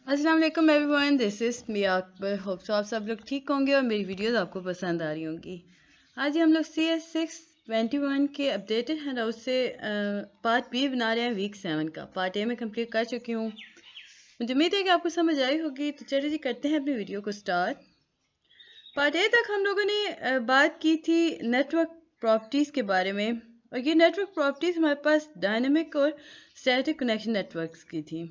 अस्सलाम वालेकुम everyone, this is Miya Akbar. Hope so आप सब लोग ठीक होंगे और मेरी वीडियोस आपको पसंद आ रही होंगी। आज हम लोग CS621 के अपडेटेड हैंडआउट से पार्ट बी बना रहे हैं वीक 7 का। पार्ट ए में कंप्लीट कर चुकी हूँ। मुझे उम्मीद है कि आपको समझ आई होगी। तो चलिए जी करते हैं अपनी वीडियो को स्टार्ट। पार्ट ए तक हम लोगों ने बात की थी नेटवर्क प्रॉपर्टीज़ के बारे में, और ये नेटवर्क प्रॉपर्टीज़ हमारे पास डायनेमिक और स्टैटिक कनेक्शन नेटवर्क्स की थी।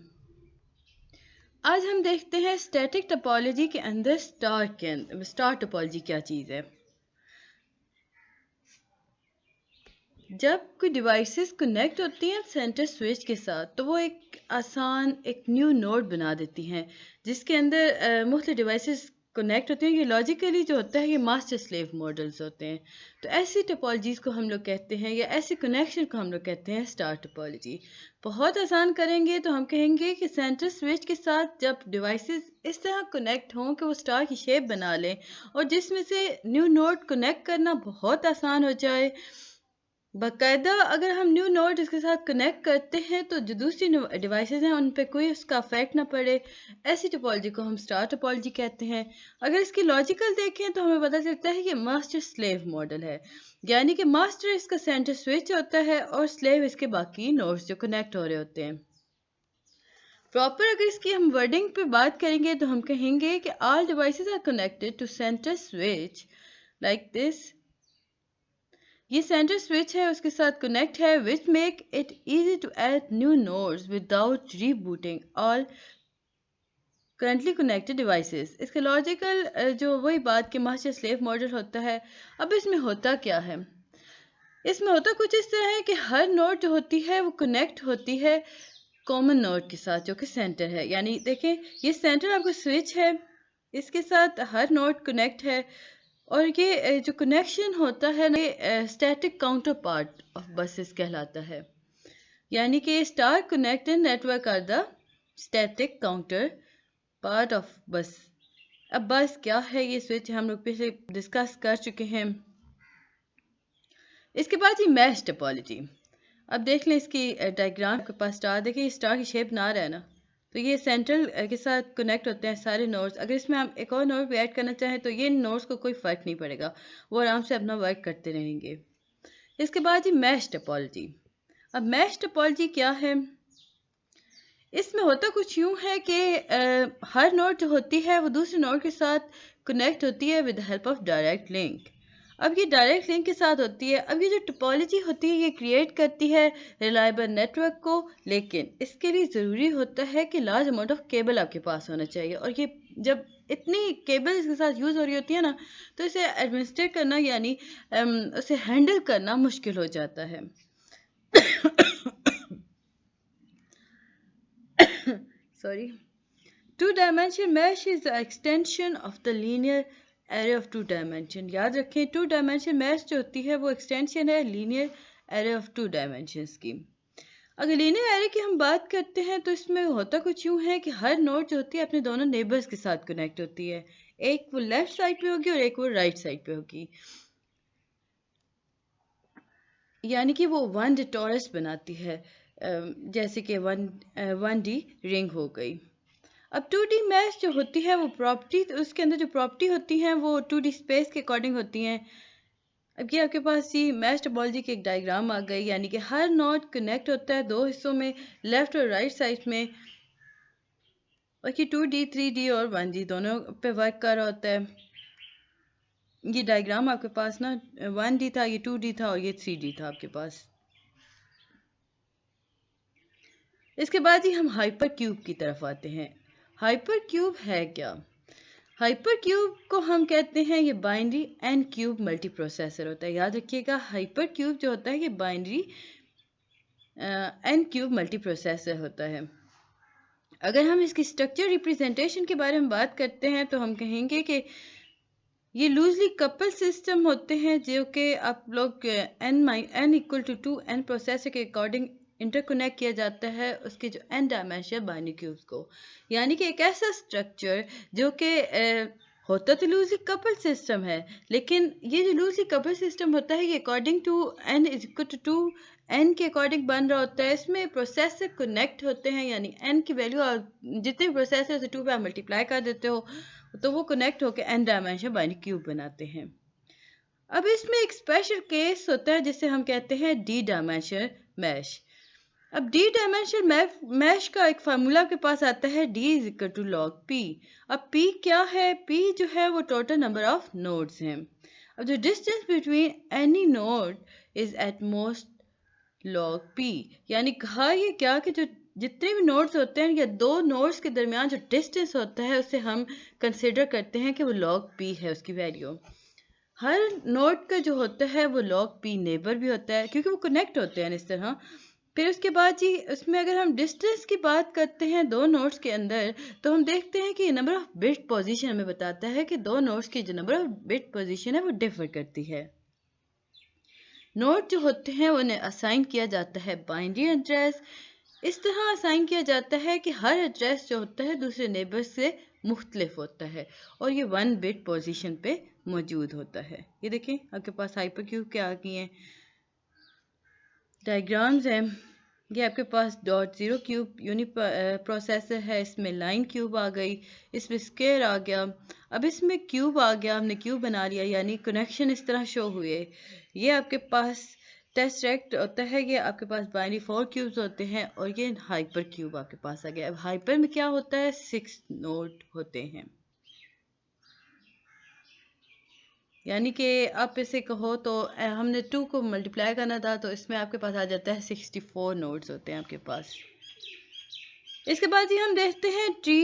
आज हम देखते हैं स्टैटिक टोपोलॉजी के अंदर स्टार टोपोलॉजी क्या चीज़ है। जब कोई डिवाइसेस कनेक्ट होती हैं सेंटर स्विच के साथ, तो वो एक न्यू नोड बना देती हैं जिसके अंदर मुख्तलिफ डिवाइसेस कनेक्ट होते हैं। ये लॉजिकली जो होता है ये मास्टर स्लेव मॉडल्स होते हैं। तो ऐसी टोपोलॉजीज़ को हम लोग कहते हैं, या ऐसे कनेक्शन को हम लोग कहते हैं स्टार टोपोलॉजी। बहुत आसान करेंगे तो हम कहेंगे कि सेंटर स्विच के साथ जब डिवाइसेस इस तरह कनेक्ट हों कि वो स्टार की शेप बना लें, और जिसमें से न्यू नोड कनेक्ट करना बहुत आसान हो जाए। बाकायदा अगर हम न्यू नोड इसके साथ कनेक्ट करते हैं तो जो दूसरी डिवाइसेस हैं उन पे कोई उसका इफेक्ट ना पड़े, ऐसी टोपोलॉजी को हम स्टार टोपोलॉजी कहते हैं। अगर इसकी लॉजिकल देखें तो हमें पता चलता है कि मास्टर स्लेव मॉडल है, यानी कि मास्टर इसका सेंटर स्विच होता है और स्लेव इसके बाकी नोड्स जो कनेक्ट हो रहे होते हैं। प्रॉपर अगर इसकी हम वर्डिंग पे बात करेंगे तो हम कहेंगे कि all devices are connected to center switch like this. ये सेंटर स्विच है, उसके साथ कनेक्ट है, which make it easy to add new nodes without rebooting all currently connected devices. इसका लॉजिकल जो वही बात कि मास्टर स्लेव मॉडल होता है। अब इसमें होता क्या है? इसमें होता कुछ इस तरह है कि हर नोड जो होती है वो कनेक्ट होती है कॉमन नोड के साथ जो कि सेंटर है। यानी देखें, ये सेंटर आपका स्विच है, इसके साथ हर नोड कनेक्ट है, और ये जो कनेक्शन होता है ना, ये static counter part of buses कहलाता है। यानी कि star connected network are the static counter part of bus. अब बस क्या है, ये स्विच हम लोग पहले डिस्कस कर चुके हैं। इसके बाद ये मैश टोपोलॉजी। अब देख लें इसकी डायग्राम के पास स्टार, देखिए स्टार की शेप ना रहा है ना, तो ये सेंट्रल के साथ कनेक्ट होते हैं सारे नोड्स। अगर इसमें हम एक और नोड भी ऐड करना चाहें तो ये नोड्स को कोई फ़र्क नहीं पड़ेगा, वो आराम से अपना वर्क करते रहेंगे। इसके बाद ये मैश टोपोलॉजी। अब मैश टोपोलॉजी क्या है? इसमें होता कुछ यूँ है कि हर नोड जो होती है वो दूसरे नोड के साथ कनेक्ट होती है with help of direct link. अब ये डायरेक्ट लिंक के साथ होती है। अब ये जो टोपोलॉजी होती है ये क्रिएट करती है रिलायबल नेटवर्क को, लेकिन इसके लिए ज़रूरी होता है कि लार्ज अमाउंट ऑफ केबल आपके पास होना चाहिए। और ये जब इतनी केबल इसके साथ यूज़ हो रही होती है ना, तो इसे एडमिनिस्ट्रेट करना यानी उसे हैंडल करना मुश्किल हो जाता है। Sorry. Two-dimensional mesh is the extension of the linear array of two dimension. याद रखें, टू डायमेंशन मैश जो होती है वो एक्सटेंशन है linear array of to dimensions की। अगर लीनियर एरे की हम बात करते हैं तो इसमें होता कुछ यूँ है कि हर नोड जो होती है अपने दोनों नेबर्स के साथ कनेक्ट होती है। एक वो लेफ्ट साइड पे होगी और एक वो राइट साइड पे होगी, यानी कि वो वन डी टॉरस बनाती है, जैसे कि वन डी रिंग हो गई। अब 2D मैश जो होती है वो प्रॉपर्टी, उसके अंदर जो प्रॉपर्टी होती हैं वो 2D स्पेस के अकॉर्डिंग होती हैं। अब ये आपके पास ये मैश टोपोलॉजी की एक डायग्राम आ गई, यानी कि हर नोड कनेक्ट होता है दो हिस्सों में, लेफ्ट और राइट साइड में, और ये 2D 3D और 1D दोनों पे वर्क कर रहा होता है। ये डायग्राम आपके पास ना 1D था, ये 2D था और ये 3D था आपके पास। इसके बाद ही हम हाइपर क्यूब की तरफ आते हैं। हाइपर क्यूब है क्या? हाइपर क्यूब को हम कहते हैं ये binary n cube multi processor होता है। याद रखिएगा, हाइपर क्यूब जो होता है ये binary n cube multi processor होता है। अगर हम इसकी स्ट्रक्चर रिप्रेजेंटेशन के बारे में बात करते हैं तो हम कहेंगे कि ये लूजली कपल सिस्टम होते हैं जो कि आप लोग n equal to 2n processor के अकॉर्डिंग इंटरकनेक्ट किया जाता है उसके जो n डायमेंशन बाइनरी क्यूब्स को। यानी कि एक ऐसा स्ट्रक्चर जो कि होता तो लूजली कपल सिस्टम है, लेकिन ये जो लूजली कपल सिस्टम होता है ये according to n is equal to n के अकॉर्डिंग बन रहा होता है। इसमें प्रोसेस से कनेक्ट होते हैं, यानी n की वैल्यू जितने भी प्रोसेस है उसे 2 पे आप मल्टीप्लाई कर देते हो तो वो कनेक्ट होकर n डायमेंशन बाइनरी क्यूब बनाते हैं। अब इसमें एक स्पेशल केस होता है जिसे हम कहते हैं डी डायमेंशनल मैश। अब डी डायमेंशनल मैश का एक फार्मूला आपके पास आता है d is equal to log p। अब p क्या है? p जो है वो टोटल नंबर ऑफ नोड्स हैं। अब जो distance between any node is at most log p, यानी कहा ये क्या कि जो जितने भी नोड्स होते हैं या दो नोड्स के दरमियान जो डिस्टेंस होता है उसे हम कंसिडर करते हैं कि वो लॉग p है उसकी वैल्यू। हर नोड का जो होता है वो लॉग p नेबर भी होता है क्योंकि वो कनेक्ट होते हैं इस तरह। फिर उसके बाद जी उसमें अगर हम डिस्टेंस की बात करते हैं दो नोड्स के अंदर तो हम देखते हैं कि नंबर ऑफ बिट पोजीशन हमें बताता है कि दो नोड्स की जो नंबर ऑफ बिट पोजीशन है वो डिफर करती है। नोड जो होते हैं उन्हें असाइन किया जाता है बाइनरी एड्रेस। इस तरह असाइन किया जाता है कि हर एड्रेस जो होता है दूसरे नेबर से मुख्तलिफ होता है और ये 1 बिट पोजीशन पे मौजूद होता है। ये देखें आपके पास हाइपर क्यूब के आ गई हैं डायग्राम्स हैं। ये आपके पास .0 क्यूब यूनिट प्रोसेसर है, इसमें लाइन क्यूब आ गई, इसमें स्क्वायर आ गया। अब इसमें क्यूब आ गया, हमने क्यूब बना लिया यानी कनेक्शन इस तरह शो हुए। ये आपके पास टेस्ट रेक्ट होता है, ये आपके पास बाइनरी 4 क्यूब्स होते हैं और ये हाइपर क्यूब आपके पास आ गया। अब हाइपर में क्या होता है 6 नोड होते हैं, यानी कि आप इसे कहो तो हमने 2 को मल्टीप्लाई करना था तो इसमें आपके पास आ जाता है 64 नोड्स होते हैं आपके पास। इसके बाद ही हम देखते हैं ट्री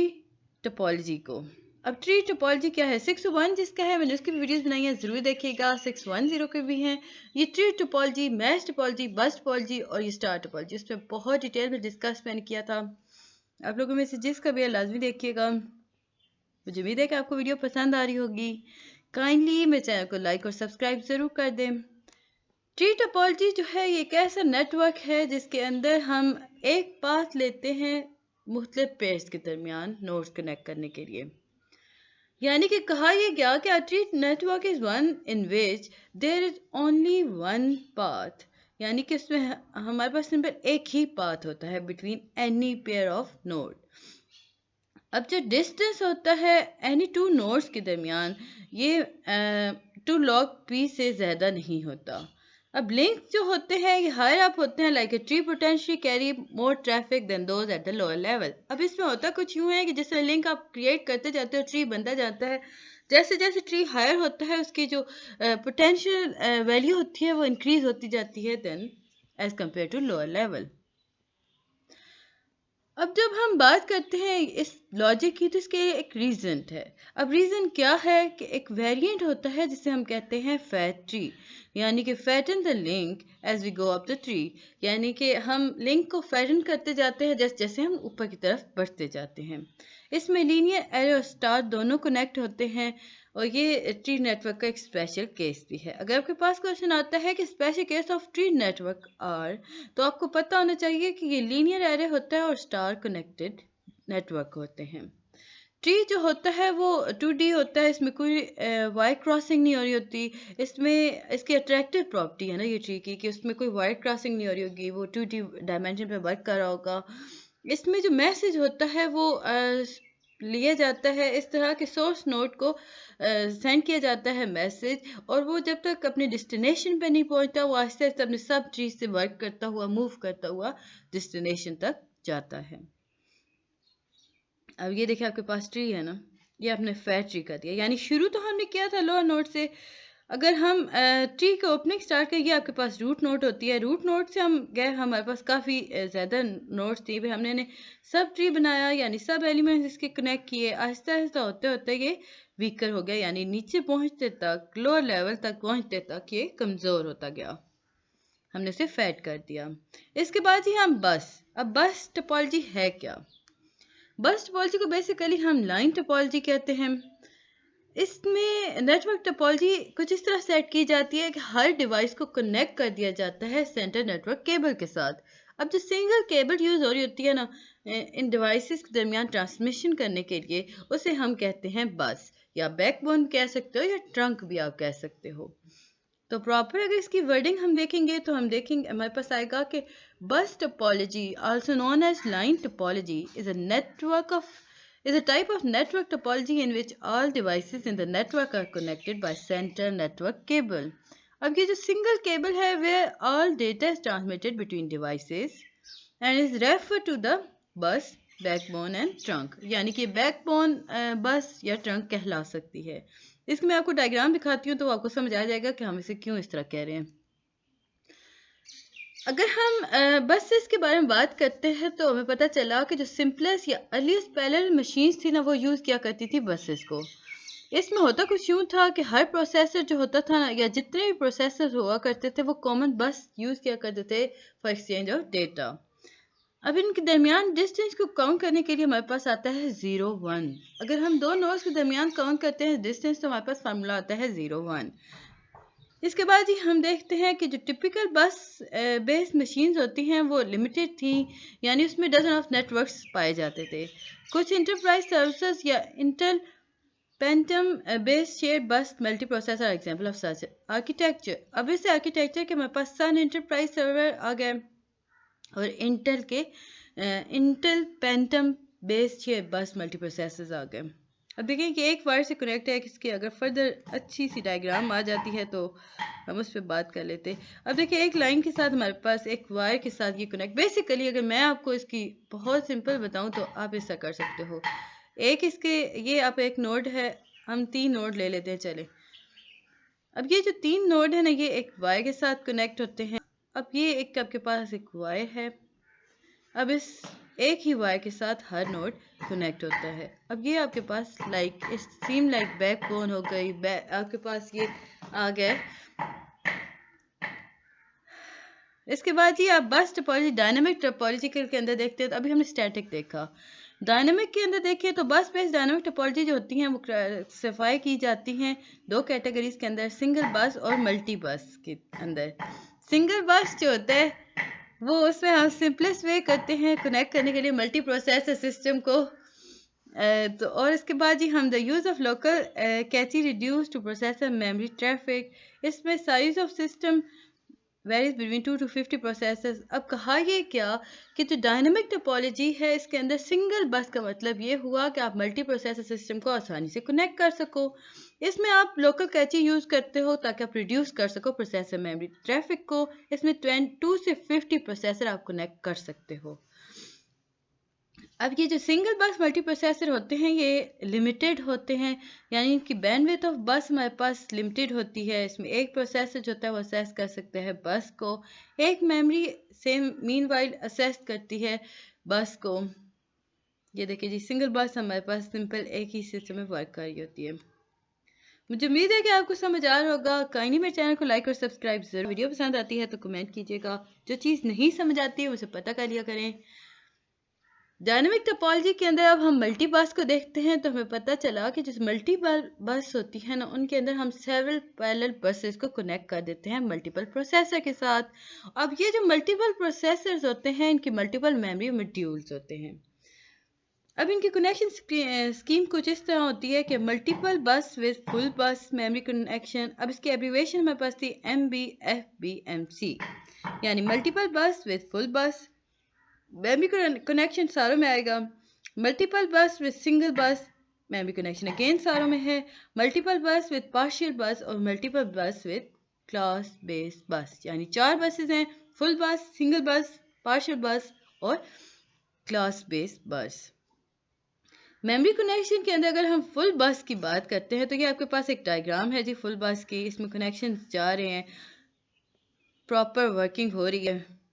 टोपोलॉजी को। अब ट्री टोपोलॉजी क्या है? 601 जिसका है मैंने उसकी भी वीडियोस बनाई है, जरूर देखिएगा। 610 के भी हैं। ये ट्री टोपोलॉजी, मैश टोपोलॉजी, बस टोपोलॉजी और ये स्टार टोपोलॉजी, इस पर बहुत डिटेल में डिस्कस मैंने किया था। आप लोगों में से जिसका भी है लाजमी देखिएगा। मुझे उम्मीद है कि आपको वीडियो पसंद आ रही होगी। काइंडली मेरे चैनल को लाइक और सब्सक्राइब ज़रूर कर दें। ट्री टोपोलॉजी जो है ये एक ऐसा नेटवर्क है जिसके अंदर हम एक पाथ लेते हैं मुख्तलिफ पेयर्स के दरमियान नोड्स कनेक्ट करने के लिए। यानी कि कहा यह गया कि a tree network is one in which there is only one path, यानी कि इसमें हमारे पास सिंपल एक ही पाथ होता है between any pair of node. अब जो डिस्टेंस होता है एनी टू नोड्स के दरमियान ये 2 log p से ज़्यादा नहीं होता। अब लिंक जो होते हैं ये हायर अप होते हैं, like a tree potentially carry more traffic than those at the lower level. अब इसमें होता कुछ यूँ है कि जिसमें लिंक आप क्रिएट करते जाते हो ट्री बनता जाता है, जैसे जैसे ट्री हायर होता है उसकी जो पोटेंशियल वैल्यू होती है वो इंक्रीज होती जाती है then as compare to lower level. अब जब हम बात करते हैं इस लॉजिक की तो इसके एक रीज़न है। अब रीज़न क्या है कि एक वेरिएंट होता है जिसे हम कहते हैं फैट ट्री, यानी कि fatten the link as we go up the tree, यानी कि हम लिंक को फैटन करते जाते हैं जैसे जैसे हम ऊपर की तरफ बढ़ते जाते हैं। इसमें लीनियर एरे और स्टार दोनों कनेक्ट होते हैं और ये ट्री नेटवर्क का एक स्पेशल केस भी है। अगर आपके पास क्वेश्चन आता है कि special case of tree network are, तो आपको पता होना चाहिए कि ये लीनियर एरे होता है और स्टार कनेक्टेड नेटवर्क होते हैं। ट्री जो होता है वो 2D होता है, इसमें कोई वाई क्रॉसिंग नहीं हो रही होती। इसमें इसकी अट्रैक्टिव प्रॉपर्टी है ना ये ट्री की कि उसमें कोई वाई क्रॉसिंग नहीं हो रही होगी, वो 2D डायमेंशन पे वर्क कर रहा होगा। इसमें जो मैसेज होता है वो लिया जाता है इस तरह के सोर्स नोड को सेंड किया जाता है मैसेज, और वो जब तक अपने डेस्टिनेशन पे नहीं पहुंचता वो आहिस्ते आहिस्ते अपने सब चीज़ से वर्क करता हुआ मूव करता हुआ डेस्टिनेशन तक जाता है। अब ये देखिए आपके पास ट्री है ना, ये आपने फैट ट्री कर दिया, यानी शुरू तो हमने किया था लोअर नोड से। अगर हम ट्री की ओपनिंग स्टार्ट करेंगे आपके पास रूट नोड होती है, रूट नोड से हम गए हमारे पास काफ़ी ज़्यादा नोड्स थी, फिर हमने सब ट्री बनाया यानी सब एलिमेंट्स इसके कनेक्ट किए। आहिस्ता आहिस्ता होते होते ये वीकर हो गया, यानी नीचे पहुंचते तक लोअर लेवल तक पहुंचते तक ये कमज़ोर होता गया, हमने इसे फैट कर दिया। इसके बाद ही हम अब बस टोपोलॉजी है क्या? बस टोपोलॉजी को बेसिकली हम लाइन टोपोलॉजी कहते हैं। इसमें नेटवर्क टोपोलॉजी कुछ इस तरह सेट की जाती है कि हर डिवाइस को कनेक्ट कर दिया जाता है सेंटर नेटवर्क केबल के साथ। अब जो सिंगल केबल यूज़ हो रही होती है ना इन डिवाइसेस के दरमियान ट्रांसमिशन करने के लिए, उसे हम कहते हैं बस। या बैकबोन कह सकते हो या ट्रंक भी आप कह सकते हो। तो प्रॉपर अगर इसकी वर्डिंग हम देखेंगे तो हम देखेंगे हमारे पास आएगा कि bus topology also known as line topology is a type of network topology in which all devices in the network are connected by center network cable. अब ये जो सिंगल केबल है where all data is transmitted between devices and is referred to the bus, backbone and trunk, यानी कि backbone बस या trunk कहला सकती है। इसकी मैं आपको डायग्राम दिखाती हूँ तो आपको समझ आ जाएगा कि हम इसे क्यों इस तरह कह रहे हैं। अगर हम बसेस के बारे में बात करते हैं तो हमें पता चला कि जो सिंपलेस्ट या अर्लीस्ट पैरेलल मशीन्स थी ना वो यूज़ किया करती थी बसेस को। इसमें होता कुछ यूँ था कि हर प्रोसेसर जो होता था ना या जितने भी प्रोसेसर हुआ करते थे वो कॉमन बस यूज़ किया करते थे फॉर एक्सचेंज ऑफ डेटा। अब इनके दरमियान डिस्टेंस को काउंट करने के लिए हमारे पास आता है 0 1। अगर हम दो नोड्स के दरमियान काउंट करते हैं डिस्टेंस तो हमारे पास फार्मूला आता है 0 1। इसके बाद ही हम देखते हैं कि जो टिपिकल बस बेस्ड मशीन्स होती हैं वो लिमिटेड थी, यानी उसमें डजन ऑफ नेटवर्क्स पाए जाते थे। कुछ इंटरप्राइज सर्विसेज या इंटेल पेंटम बेस्ड शेयर्ड बस multi processor example of such architecture. अब इस आर्किटेक्चर के हमारे पास सन इंटरप्राइज सर्वर आ गए और इंटेल पेंटम बेस्ड शेयर्ड बस मल्टी प्रोसेसर्स आ गए। अब देखें कि एक वायर से कनेक्ट है, इसकी अगर फर्दर अच्छी सी डायग्राम आ जाती है तो हम उस पर बात कर लेते हैं। अब देखिए एक लाइन के साथ हमारे पास एक वायर के साथ ये कनेक्ट, बेसिकली अगर मैं आपको इसकी बहुत सिंपल बताऊं तो आप ऐसा कर सकते हो। एक इसके ये आप एक नोड है, हम 3 नोड ले लेते हैं चले। अब ये जो 3 नोड है ना ये एक वायर के साथ कनेक्ट होते हैं। अब ये एक आपके पास एक वायर है, अब इस एक ही वायर के साथ हर नोड कनेक्ट होता है। अब ये आपके पास इस सीम लाइक बैकबोन हो गई, आपके पास ये आ गए। इसके बाद ये आप बस टोपोलॉजी डायनामिक टोपोलॉजी के अंदर देखते हैं तो अभी हमने स्टैटिक देखा। डायनामिक के अंदर देखिए तो बस बेस्ड डायनामिक टोपोलॉजी जो होती हैं वो क्लासिफाई की जाती हैं 2 कैटेगरीज के अंदर, सिंगल बस और मल्टी बस के अंदर। सिंगल बस जो होता है वो उसमें हम सिंपलेस्ट वे करते हैं कनेक्ट करने के लिए मल्टी प्रोसेसर सिस्टम को। तो और इसके बाद ही हम the use of local cache reduce to processor memory traffic. इसमें size of system varies between 2 to 50 processors. अब कहा ये क्या कि जो डायनामिक टोपोलॉजी है इसके अंदर सिंगल बस का मतलब ये हुआ कि आप मल्टी प्रोसेसर सिस्टम को आसानी से कनेक्ट कर सको। इसमें आप लोकल कैची यूज़ करते हो ताकि आप रिड्यूस कर सको प्रोसेसर मेमोरी ट्रैफिक को। इसमें 2 से 50 प्रोसेसर आप कनेक्ट कर सकते हो। अब ये जो सिंगल बस मल्टी प्रोसेसर होते हैं ये लिमिटेड होते हैं, यानी कि बैंडविड्थ ऑफ बस हमारे पास लिमिटेड होती है। इसमें एक प्रोसेसर जो होता है वो असेस कर सकते हैं बस को, एक मेमोरी से मीनवाइल असेस करती है बस को। ये देखिए जी सिंगल बस हमारे पास सिंपल एक ही सिस्टम में वर्क कर रही होती है। मुझे उम्मीद है कि आपको समझ आ रहा होगा। काइंडली मेरे चैनल को लाइक और सब्सक्राइब जरूर। वीडियो पसंद आती है तो कमेंट कीजिएगा, जो चीज़ नहीं समझ आती है उसे पता कर लिया करें। डायनामिक टोपोलॉजी के अंदर अब हम मल्टी बस को देखते हैं तो हमें पता चला कि जिस मल्टी बस होती है ना उनके अंदर हम सेवरल पैरेलल बसेस को कनेक्ट कर देते हैं मल्टीपल प्रोसेसर के साथ। अब ये जो मल्टीपल प्रोसेसर्स होते हैं इनकी मल्टीपल मेमोरी मॉड्यूल्स होते हैं। अब इनकी कनेक्शन स्कीम कुछ इस तरह होती है कि मल्टीपल बस विद फुल बस मेमोरी कनेक्शन। अब इसकी एब्रीवेशन हमारे पास थी MBFBMC, यानी मल्टीपल बस विद फुल बस मेमोरी कनेक्शन सारों में आएगा। मल्टीपल बस विद सिंगल बस मेमोरी कनेक्शन अगेन सारों में है। मल्टीपल बस विद पार्शियल बस और मल्टीपल बस विद क्लास बेस्ड बस, यानी 4 बसेस हैं, फुल बस, सिंगल बस, पार्शियल बस और क्लास बेस्ड बस। मेमोरी कनेक्शन के अंदर अगर हम फुल बस की बात करते हैं तो ये आपके पास एक डायग्राम है जी फुल बस की। इसमें कनेक्शन जा रहे हैं, प्रॉपर वर्किंग हो रही है।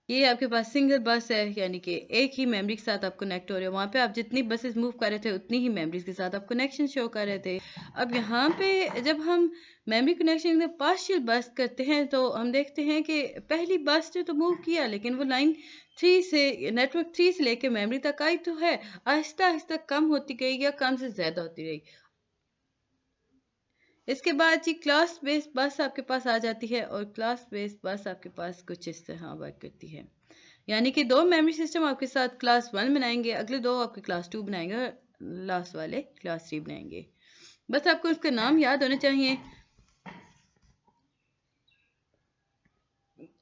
ये आपके पास सिंगल बस है, यानी कि एक ही मेमोरी के साथ आप कनेक्ट हो रहे हो। वहाँ पे आप जितनी बसेस मूव कर रहे थे उतनी ही मेमोरीज के साथ आप कनेक्शन शो कर रहे थे। अब यहाँ पे जब हम मेमोरी कनेक्शन में पार्शियल बस करते हैं तो हम देखते हैं कि पहली बस ने तो मूव किया लेकिन वो लाइन 3 से नेटवर्क 3 से लेके मेमोरी तक आई तो है, आहिस्ता आहिस्ता कम होती गई या कम से ज़्यादा होती रही। इसके बाद जी क्लास बेस्ड बस आपके पास आ जाती है और क्लास बेस्ड बस आपके पास कुछ इस तरह वर्क करती है, यानी कि 2 मेमोरी सिस्टम आपके साथ क्लास 1 बनाएंगे, अगले 2 आपके क्लास 2 बनाएंगे और लास्ट वाले क्लास 3 बनाएंगे। बस आपको उसका नाम याद होने चाहिए।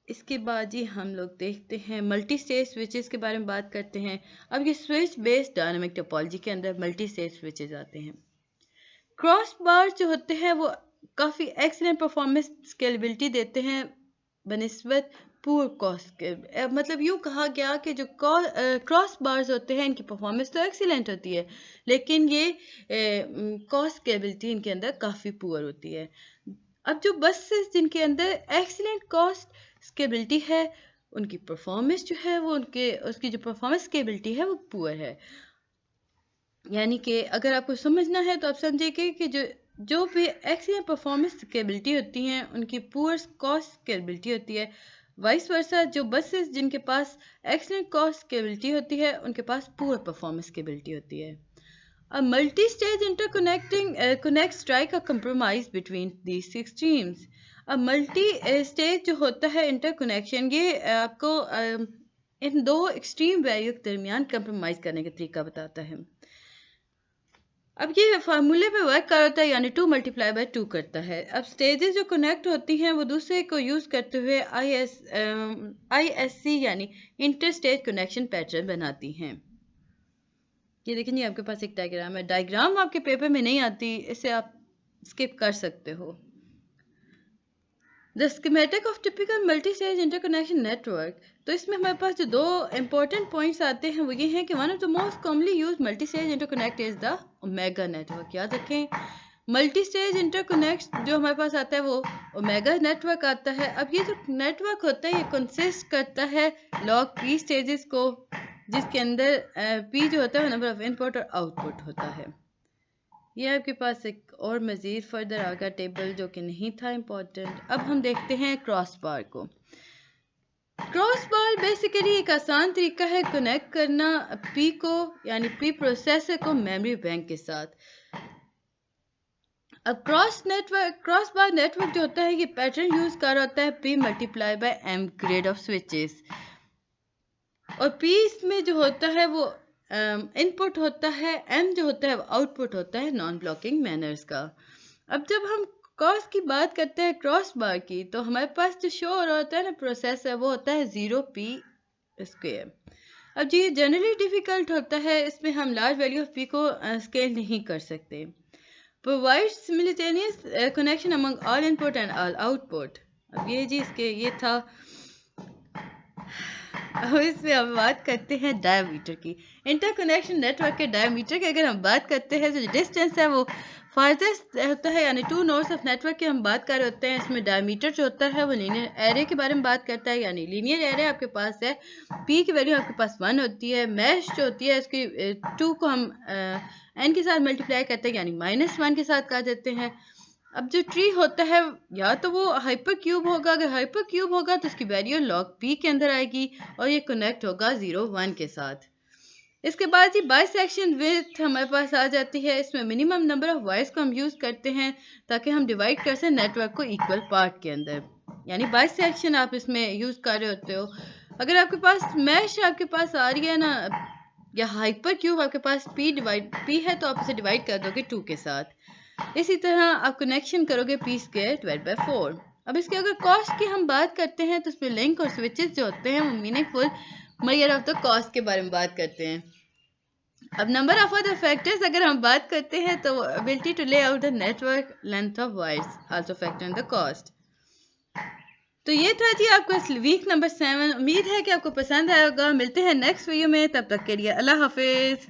इसके बाद जी हम लोग देखते हैं मल्टी स्टेज स्विचेस के बारे में बात करते हैं। अब ये स्विच बेस्ड डायनामिक टोपोलॉजी के अंदर मल्टी स्टेज स्विचेस आते हैं। क्रॉस बार जो होते हैं वो काफ़ी एक्सीलेंट परफॉर्मेंस स्केलेबिलिटी देते हैं बनिस्बत पुअर कॉस्ट के। मतलब यूँ कहा गया कि जो क्रॉस बार्स होते हैं इनकी परफॉर्मेंस तो एक्सीलेंट होती है, लेकिन ये कॉस्ट स्केलेबिलिटी इनके अंदर काफ़ी पुअर होती है। अब जो बसेस जिनके अंदर एक्सीलेंट कॉस्ट स्केलेबिलिटी है, उनकी परफॉर्मेंस जो है वो उसकी जो परफॉर्मेंस स्केलेबिलिटी है वो पुअर है। यानी कि अगर आपको समझना है तो आप समझिए कि जो भी एक्सीलेंट परफॉर्मेंस स्केलेबिलिटी होती हैं उनकी पुअर कॉस्ट स्केलेबिलिटी होती है। वाइस वर्सा जो बसेस जिनके पास एक्सीलेंट कॉस्ट स्केलेबिलिटी होती है उनके पास पुअर परफॉर्मेंस स्केलेबिलिटी होती है। A multi-stage interconnecting connect strike a compromise between these extremes. अब मल्टी-स्टेज जो होता है इंटरकनेक्शन, ये आपको इन दो एक्सट्रीम वैल्यू के दरमियान कंप्रोमाइज़ करने का तरीका बताता है। अब ये फार्मूले पे वर्क कर होता है, यानी 2 मल्टीप्लाई बाय 2 करता है। अब स्टेजेस जो कनेक्ट होती हैं वो दूसरे को यूज़ करते हुए ISC यानी इंटर स्टेज कनेक्शन पैटर्न बनाती हैं। ये देखें जी, आपके पास एक डायग्राम है। डायग्राम आपके पेपर में नहीं आती, इसे आप स्किप कर सकते हो। The schematic of typical multi stage interconnection network. तो इसमें हमारे पास जो दो इंपॉर्टेंट पॉइंट्स आते हैं वो ये हैं कि one of the most commonly use multi stage interconnect is the omega network. याद रखें, मल्टी स्टेज इंटरकनेक्ट जो हमारे पास आता है वो ओमेगा नेटवर्क आता है। अब ये जो नेटवर्क होता है ये कंसिस्ट करता है लॉग पी स्टेजेस को, जिसके अंदर पी जो होता है नंबर ऑफ इनपुट और आउटपुट होता है। ये आपके पास एक और मज़ीद फर्दर आ गया टेबल जो कि नहीं था इम्पोर्टेंट। अब हम देखते हैं क्रॉस बार को। क्रॉस बार बेसिकली एक आसान तरीका है कनेक्ट करना पी को यानी प्री प्रोसेसर को मेमोरी बैंक के साथ। अब क्रॉस बार नेटवर्क जो होता है ये पैटर्न यूज कर रहा होता है P multiply by M grade of switches, और पी इसमें जो होता है वो इनपुट होता है, एम जो होता है वो आउटपुट होता है नॉन ब्लॉकिंग मैनर्स का। अब जब हम कॉस की बात करते हैं क्रॉस बार की, तो हमारे पास जो शो हो रहा होता है ना प्रोसेस है वो होता है 0p²। अब जी जनरली डिफ़िकल्ट होता है, इसमें हम लार्ज वैल्यू ऑफ पी को स्केल नहीं कर सकते। Provide simultaneous connection among all input and all output. अब ये जी इसके ये था। अब इसमें हम बात करते हैं डायमीटर की। इंटरकनेक्शन नेटवर्क के डायमीटर की अगर हम बात करते हैं तो जो डिस्टेंस है वो फारजेस्ट होता है, यानी 2 नोड्स ऑफ नेटवर्क की हम बात कर रहे होते हैं। इसमें डायमीटर जो होता है वो लीनियर एरे के बारे में बात करता है, यानी लीनियर एरे आपके पास है, पी की वैल्यू आपके पास 1 होती है। मैश जो होती है इसकी 2 को हम एन के साथ मल्टीप्लाई करते हैं, यानी -1 के साथ कर देते हैं। अब जो ट्री होता है या तो वो हाइपर क्यूब होगा, अगर हाइपर क्यूब होगा तो उसकी वैल्यू लॉग पी के अंदर आएगी और ये कनेक्ट होगा 0 1 के साथ। इसके बाद ये बाइसेक्शन विड्थ हमारे पास आ जाती है। इसमें मिनिमम नंबर ऑफ वायर्स को हम यूज़ करते हैं ताकि हम डिवाइड कर सकें नेटवर्क को इक्वल पार्ट के अंदर, यानी बाइसेक्शन आप इसमें यूज़ कर रहे होते हो। अगर आपके पास मैश आपके पास आ रही है ना, या हाइपर क्यूब आपके पास पी है, तो आप इसे डिवाइड कर दोगे 2 के साथ। इसी तरह आप कनेक्शन करोगे p²/4। अब इसके अगर कॉस्ट की हम बात करते हैं तो इसमें लिंक और स्विचेस जो होते हैं वो meaningful measure of the cost के बारे में बात करते हैं। अब नंबर ऑफ अदर फैक्टर्स अगर हम बात करते हैं तो एबिलिटी टू ले out the network, length of wires also factor in the cost. तो ये था जी आपका वीक नंबर 7। उम्मीद है कि आपको पसंद आया होगा। मिलते हैं नेक्स्ट वीडियो में, तब तक के लिए अल्लाह हाफिज़।